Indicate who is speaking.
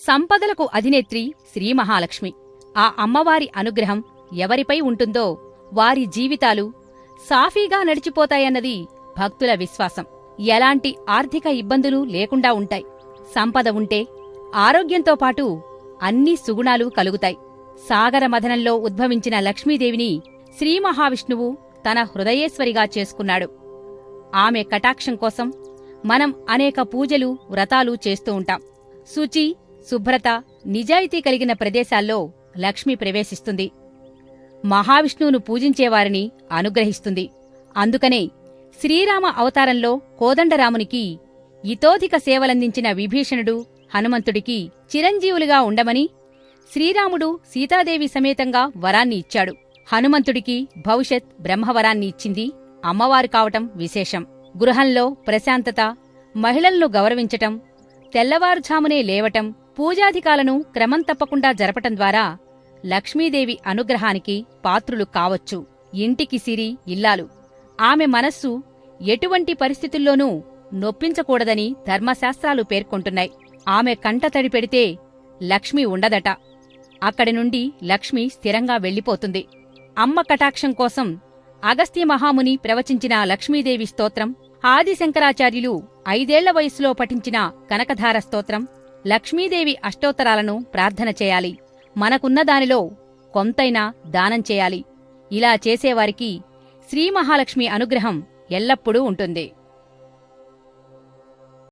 Speaker 1: సంపదలకు అధినేత్రి శ్రీ మహాలక్ష్మి. ఆ అమ్మవారి అనుగ్రహం ఎవరిపై ఉంటుందో వారి జీవితాలు సాఫీగా నడిచిపోతాయన్నది భక్తుల విశ్వాసం. ఎలాంటి ఆర్థిక ఇబ్బందులు లేకుండా ఉంటాయి. సంపద ఉంటే ఆరోగ్యంతో పాటు అన్ని సుగుణాలు కలుగుతాయి. సాగర మథనంలో ఉద్భవించిన లక్ష్మీదేవిని శ్రీ మహావిష్ణువు తన హృదయేశ్వరిగా చేసుకున్నాడు. ఆమె కటాక్షం కోసం మనం అనేక పూజలు, వ్రతాలు చేస్తూ ఉంటాం. శుచి, శుభ్రత, నిజాయితీ కలిగిన ప్రదేశాల్లో లక్ష్మి ప్రవేశిస్తుంది. మహావిష్ణువును పూజించేవారిని అనుగ్రహిస్తుంది. అందుకనే శ్రీరామ అవతారంలో కోదండరామునికి ఇతోధిక సేవలందించిన విభీషణుడు, హనుమంతుడికి చిరంజీవులుగా ఉండమని శ్రీరాముడు సీతాదేవి సమేతంగా వరాన్ని ఇచ్చాడు. హనుమంతుడికి భవిష్యత్ బ్రహ్మవరాన్ని ఇచ్చింది అమ్మవారు కావటం విశేషం. గృహంలో ప్రశాంతత, మహిళలను గౌరవించటం, తెల్లవారుఝామునే లేవటం, పూజాధికాలను క్రమం తప్పకుండా జరపటం ద్వారా లక్ష్మీదేవి అనుగ్రహానికి పాత్రులు కావచ్చు. ఇంటికి సిరి ఇల్లాలు. ఆమె మనస్సు ఎటువంటి పరిస్థితుల్లోనూ నొప్పించకూడదని ధర్మశాస్త్రాలు పేర్కొంటున్నాయి. ఆమె కంటతడి పెడితే లక్ష్మి ఉండదట. అక్కడి నుండి లక్ష్మి స్థిరంగా వెళ్ళిపోతుంది. అమ్మ కటాక్షం కోసం అగస్త్య మహాముని ప్రవచించిన లక్ష్మీదేవి స్తోత్రం, ఆదిశంకరాచార్యులు 5 ఏళ్ల వయస్సులో పఠించిన కనకధార స్తోత్రం, లక్ష్మీదేవి అష్టోత్తరాలను ప్రార్థన చేయాలి. మనకున్న దానిలో కొంతైనా దానం చేయాలి. ఇలా చేసేవారికి శ్రీ మహాలక్ష్మి అనుగ్రహం ఎల్లప్పుడూ ఉంటుంది.